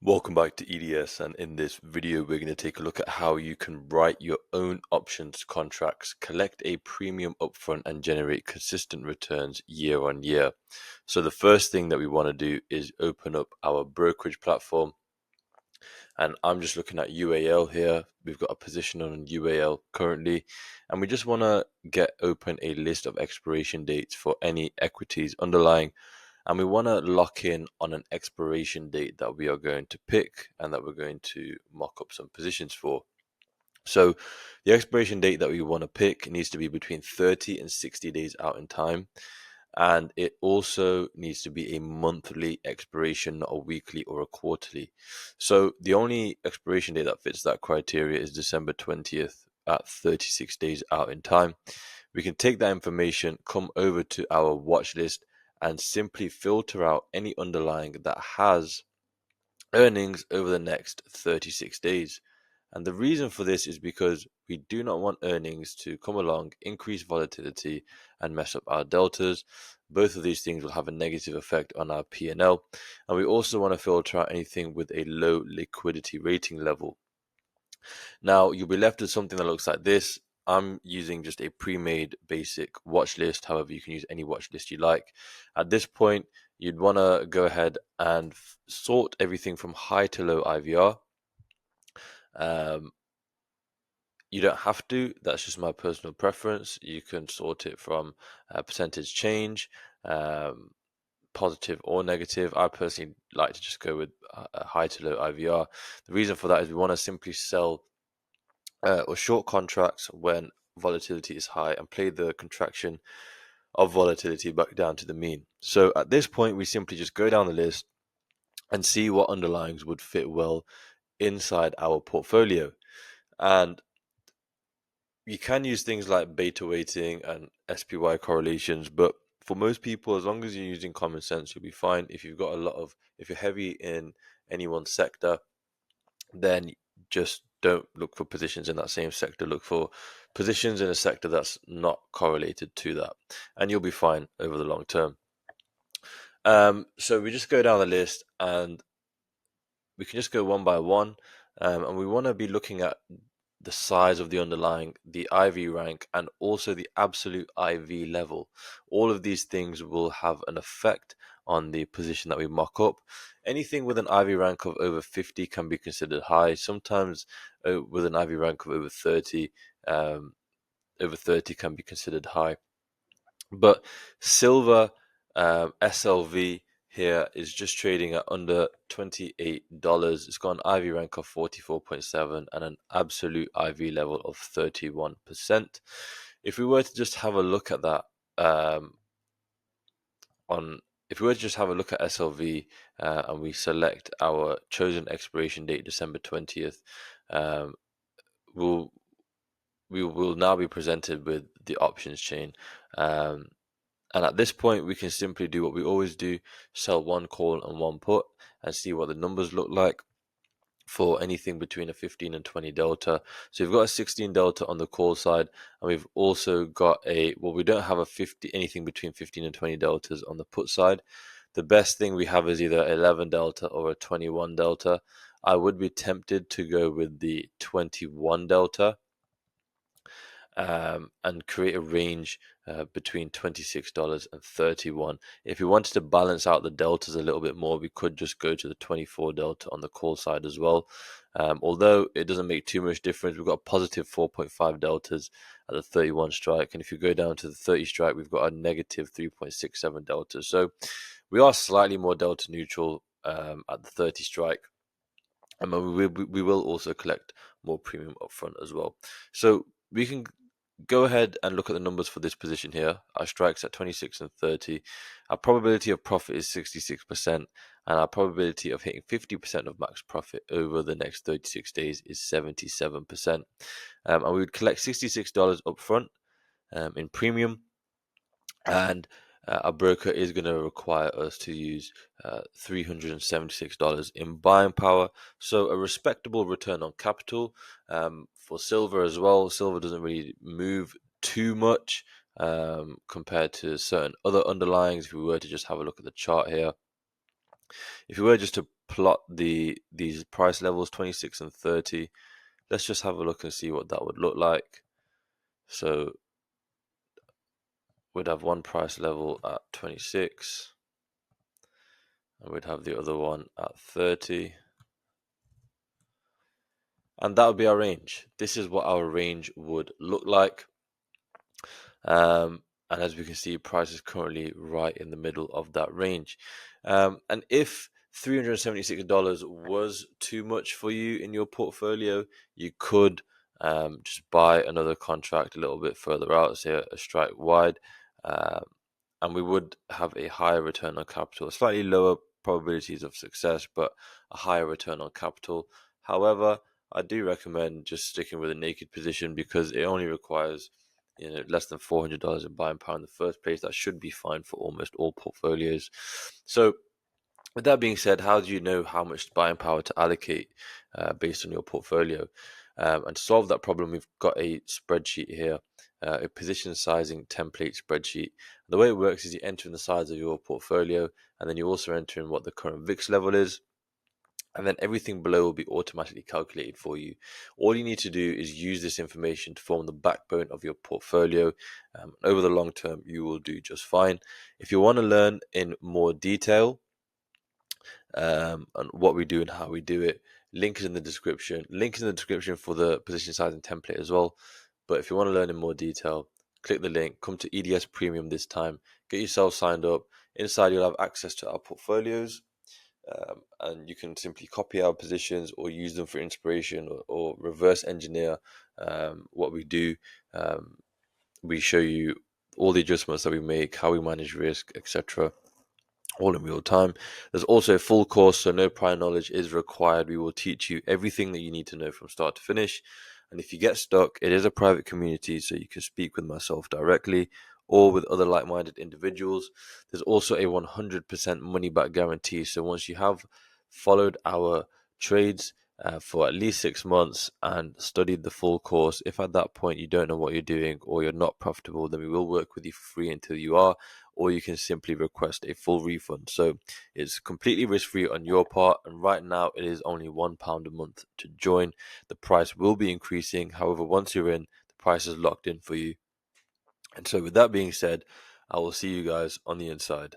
Welcome back to EDS, and in this video we're going to take a look at how you can write your own options contracts, collect a premium upfront and generate consistent returns year on year. So the first thing that we want to do is open up our brokerage platform, and I'm just looking at UAL here. We've got a position on UAL currently, and we just want to get open a list of expiration dates for any equities underlying, and we want to lock in on an expiration date that we are going to pick and that we're going to mock up some positions for. So the expiration date that we want to pick needs to be between 30 and 60 days out in time, and it also needs to be a monthly expiration, not a weekly or a quarterly. So the only expiration date that fits that criteria is December 20th at 36 days out in time. We can take that information, come over to our watch list, and simply filter out any underlying that has earnings over the next 36 days. And the reason for this is because we do not want earnings to come along, increase volatility, and mess up our deltas. Both of these things will have a negative effect on our P&L. And we also want to filter out anything with a low liquidity rating level. Now, you'll be left with something that looks like this. I'm using just a pre-made basic watch list. However, you can use any watch list you like. At this point, you'd want to go ahead and sort everything from high to low IVR. You don't have to. That's just my personal preference. You can sort it from percentage change, positive or negative. I personally like to just go with a high to low IVR. The reason for that is we want to simply sell or short contracts when volatility is high and play the contraction of volatility back down to the mean. So at this point, we simply just go down the list and see what underlyings would fit well inside our portfolio. And you can use things like beta weighting and SPY correlations, but for most people, as long as you're using common sense, you'll be fine. If you're heavy in any one sector, then just don't look for positions in that same sector. Look for positions in a sector that's not correlated to that, and you'll be fine over the long term. So we just go down the list, and we can just go one by one, and we want to be looking at the size of the underlying, the IV rank, and also the absolute IV level. All of these things will have an effect on the position that we mock up. Anything with an IV rank of over 50 can be considered high. Sometimes with an IV rank of over 30, over 30 can be considered high. But silver SLV here is just trading at under $28. It's got an IV rank of 44.7 and an absolute IV level of 31%. If we were to just have a look at that if we were to just have a look at SLV and we select our chosen expiration date, December 20th, we will now be presented with the options chain. And at this point, we can simply do what we always do, sell one call and one put, and see what the numbers look like for anything between a 15 and 20 delta. So we've got a 16 delta on the call side, and we've also got we don't have anything between 15 and 20 deltas on the put side. The best thing we have is either 11 delta or a 21 delta. I would be tempted to go with the 21 delta and create a range between $26 and $31. If we wanted to balance out the deltas a little bit more, we could just go to the 24 delta on the call side as well. Although it doesn't make too much difference, we've got positive 4.5 deltas at the 31 strike, and if you go down to the 30 strike, we've got a negative 3.67 deltas. So we are slightly more delta neutral at the 30 strike. And we will also collect more premium upfront as well. So we can go ahead and look at the numbers for this position here. Our strikes at 26 and 30. Our probability of profit is 66%, and our probability of hitting 50% of max profit over the next 36 days is 77%. And we would collect $66 upfront in premium, and our broker is going to require us to use $376 in buying power. So a respectable return on capital for silver as well. Silver doesn't really move too much compared to certain other underlyings. If we were to just have a look at the chart here, if we were just to plot these price levels, 26 and 30. Let's just have a look and see what that would look like. So we'd have one price level at 26, and we'd have the other one at 30. And that would be our range. This is what our range would look like. And as we can see, price is currently right in the middle of that range. And if $376 was too much for you in your portfolio, you could just buy another contract a little bit further out, say a strike wide, and we would have a higher return on capital, slightly lower probabilities of success, but a higher return on capital. However, I do recommend just sticking with a naked position because it only requires less than $400 in buying power in the first place. That should be fine for almost all portfolios. So with that being said, how do you know how much buying power to allocate based on your portfolio? And to solve that problem, we've got a spreadsheet here, a position sizing template spreadsheet. The way it works is you enter in the size of your portfolio, and then you also enter in what the current VIX level is. And then everything below will be automatically calculated for you. All you need to do is use this information to form the backbone of your portfolio. Over the long term, you will do just fine. If you want to learn in more detail and what we do and how we do it, link is in the description. Link is in the description for the position sizing template as well. But if you want to learn in more detail, click the link, come to EDS Premium this time, get yourself signed up. Inside, you'll have access to our portfolios. And you can simply copy our positions or use them for inspiration or reverse engineer what we do. We show you all the adjustments that we make, how we manage risk, etc., all in real time. There's also a full course, so no prior knowledge is required. We will teach you everything that you need to know from start to finish. And if you get stuck, it is a private community, so you can speak with myself directly or with other like-minded individuals. There's also a 100% money-back guarantee. So once you have followed our trades for at least 6 months and studied the full course, if at that point you don't know what you're doing or you're not profitable, then we will work with you for free until you are, or you can simply request a full refund. So it's completely risk-free on your part, and right now it is only £1 a month to join. The price will be increasing. However, once you're in, the price is locked in for you. And so with that being said, I will see you guys on the inside.